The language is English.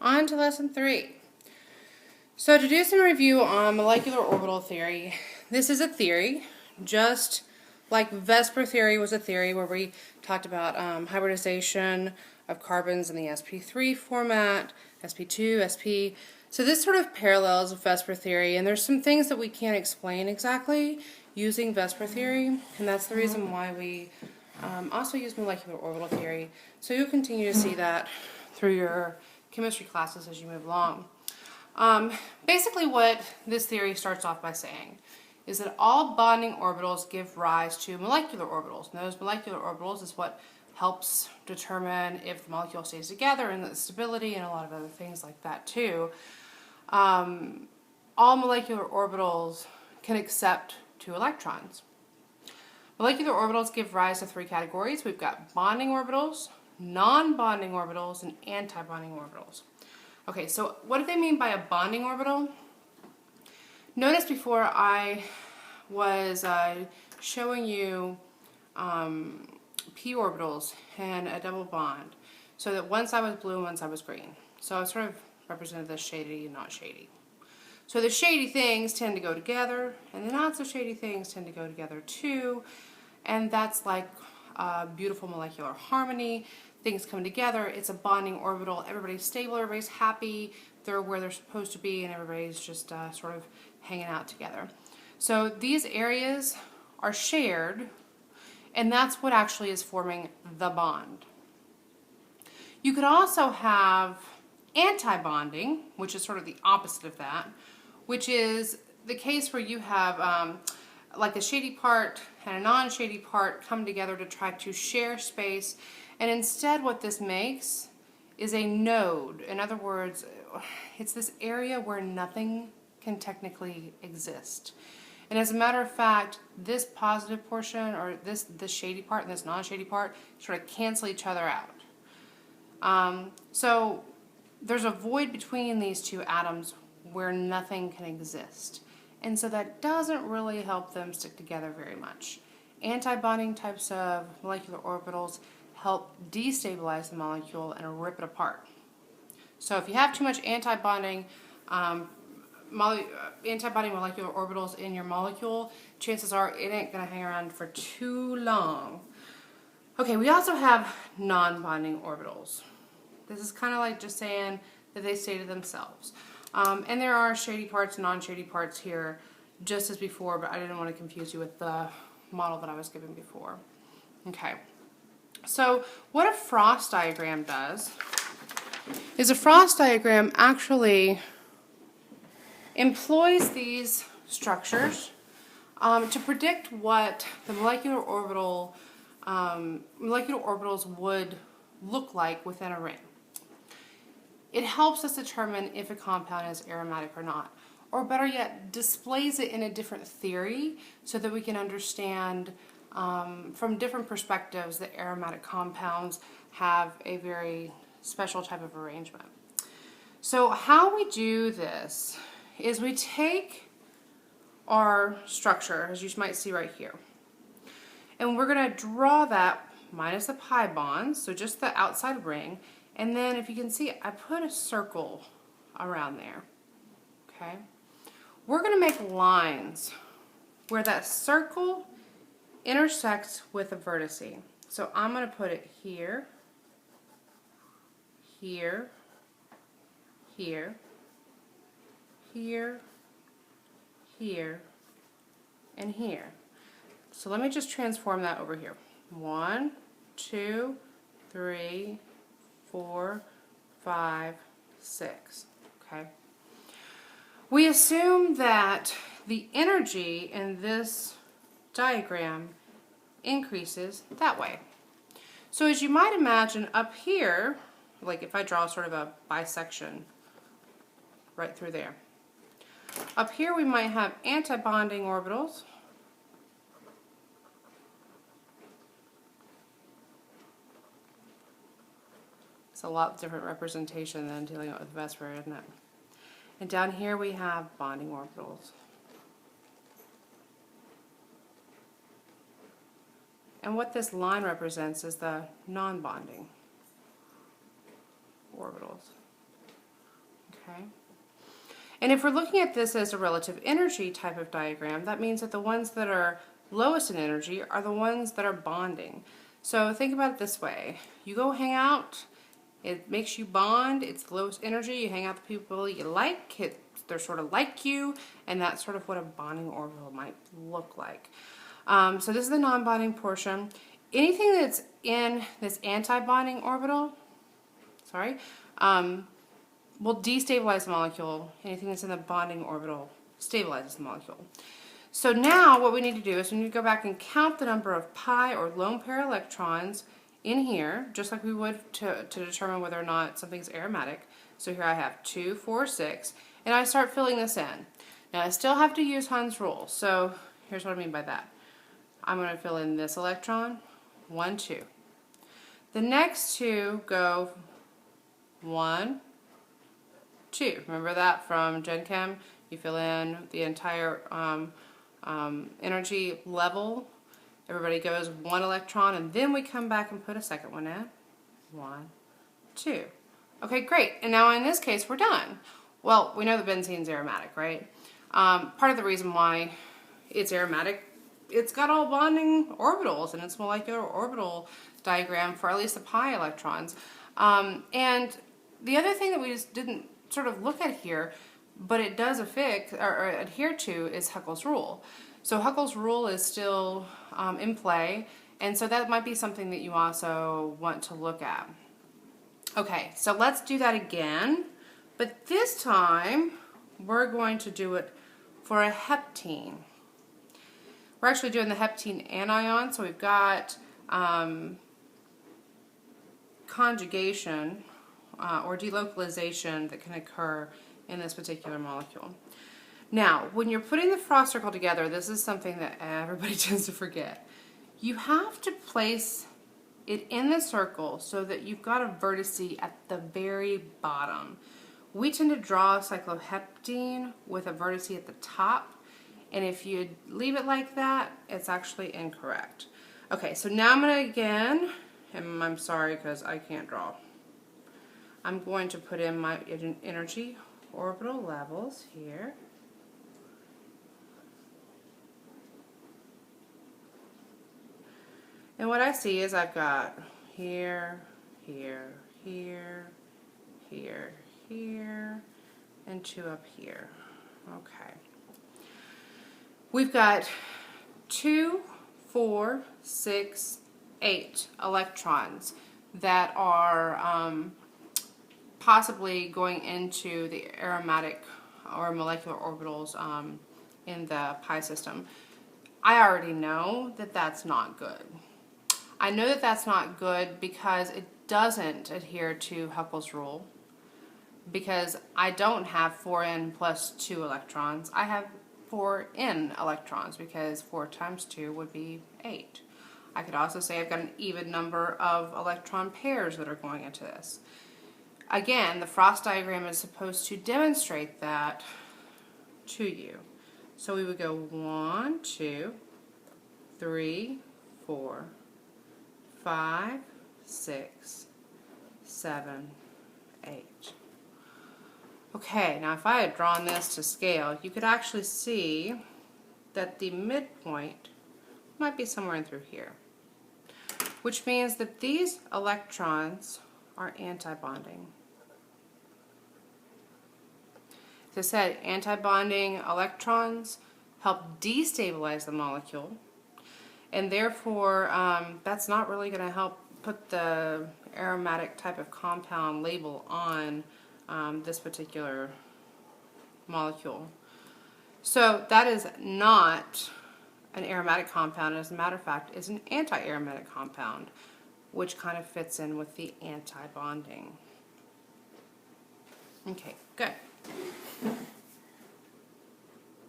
On to lesson 3. So to do some review on molecular orbital theory, this is a theory, just like Vesper theory was a theory where we talked about hybridization of carbons in the sp3 format, sp2, sp. So this sort of parallels Vesper theory, and there's some things that we can't explain exactly using Vesper theory, and that's the reason why we also use molecular orbital theory. So you'll continue to see that through your chemistry classes as you move along. Basically what this theory starts off by saying is that all bonding orbitals give rise to molecular orbitals. And those molecular orbitals is what helps determine if the molecule stays together and the stability and a lot of other things like that too. All molecular orbitals can accept 2 electrons. Molecular orbitals give rise to 3 categories. We've got bonding orbitals, non-bonding orbitals, and anti-bonding orbitals. Okay, so what do they mean by a bonding orbital? Notice before I was showing you p orbitals and a double bond, so that one side was blue and one side was green. So I sort of represented this shady and not shady. So the shady things tend to go together, and the not so shady things tend to go together too, and that's like beautiful molecular harmony. Things come together, it's a bonding orbital, everybody's stable, everybody's happy, they're where they're supposed to be, and everybody's just sort of hanging out together. So these areas are shared, and that's what actually is forming the bond. You could also have anti-bonding, which is sort of the opposite of that, which is the case where you have like a shady part and a non-shady part come together to try to share space. And instead what this makes is a node. In other words, it's this area where nothing can technically exist. And as a matter of fact, this positive portion, or this shady part and this non-shady part, sort of cancel each other out. So there's a void between these 2 atoms where nothing can exist. And so that doesn't really help them stick together very much. Anti-bonding types of molecular orbitals help destabilize the molecule and rip it apart. So if you have too much anti-bonding molecular orbitals in your molecule, chances are it ain't going to hang around for too long. Okay, we also have non-bonding orbitals. This is kind of like just saying that they stay to themselves. And there are shady parts and non-shady parts here, just as before, but I didn't want to confuse you with the model that I was given before. Okay. So what a Frost diagram does is a Frost diagram actually employs these structures to predict what the molecular orbitals would look like within a ring. It helps us determine if a compound is aromatic or not, or better yet, displays it in a different theory so that we can understand from different perspectives that aromatic compounds have a very special type of arrangement. So how we do this is we take our structure, as you might see right here, and we're going to draw that minus the pi bonds, so just the outside ring, and then if you can see, I put a circle around there. Okay? We're going to make lines where that circle intersects with a vertice. So I'm going to put it here, here, here, here, here, and here. So let me just transform that over here. 1, 2, 3, 4, 5, 6. Okay. We assume that the energy in this diagram increases that way. So as you might imagine up here, like if I draw sort of a bisection right through there, up here we might have anti-bonding orbitals. It's a lot different representation than dealing with Vesper, isn't it? And down here we have bonding orbitals. And what this line represents is the non-bonding orbitals. Okay. And if we're looking at this as a relative energy type of diagram, that means that the ones that are lowest in energy are the ones that are bonding. So think about it this way. You go hang out, it makes you bond, it's the lowest energy, you hang out with people you like, they're sort of like you, and that's sort of what a bonding orbital might look like. So this is the non-bonding portion. Anything that's in this anti-bonding orbital, will destabilize the molecule. Anything that's in the bonding orbital stabilizes the molecule. So now what we need to do is we need to go back and count the number of pi or lone pair electrons in here, just like we would to determine whether or not something's aromatic. So here I have 2, 4, 6, and I start filling this in. Now I still have to use Hund's rule, so here's what I mean by that. I'm going to fill in this electron, 1, 2. The next two go 1, 2. Remember that from Gen Chem? You fill in the entire energy level. Everybody goes 1 electron, and then we come back and put a second one in. 1, 2. Okay, great. And now in this case, we're done. Well, we know the benzene's aromatic, right? Part of the reason why it's aromatic, it's got all bonding orbitals in its molecular orbital diagram for at least the pi electrons. And the other thing that we just didn't sort of look at here, but it does affix or adhere to, is Huckel's rule. So Huckel's rule is still in play, and so that might be something that you also want to look at. Okay, so let's do that again, but this time we're going to do it for a heptene. We're actually doing the heptene anion, so we've got conjugation or delocalization that can occur in this particular molecule. Now, when you're putting the frost circle together, this is something that everybody tends to forget. You have to place it in the circle so that you've got a vertice at the very bottom. We tend to draw cycloheptene with a vertice at the top, and if you leave it like that, it's actually incorrect. Okay, so now I'm going to again, and I'm sorry because I can't draw. I'm going to put in my energy orbital levels here. And what I see is I've got here, here, here, here, here, and 2 up here. Okay. We've got 2, 4, 6, 8 electrons that are possibly going into the aromatic or molecular orbitals in the pi system. I already know that that's not good. I know that that's not good because it doesn't adhere to Huckel's rule, because I don't have 4n plus 2 electrons. I have 4n electrons because 4 times 2 would be 8. I could also say I've got an even number of electron pairs that are going into this. Again, the frost diagram is supposed to demonstrate that to you. So we would go 1, 2, 3, 4, 5, 6, 7, 8. Okay, now if I had drawn this to scale, you could actually see that the midpoint might be somewhere in through here, which means that these electrons are antibonding. As I said, antibonding electrons help destabilize the molecule, and therefore that's not really going to help put the aromatic type of compound label on this particular molecule. So that is not an aromatic compound. As a matter of fact, it's an anti-aromatic compound, which kind of fits in with the anti-bonding. Okay, good.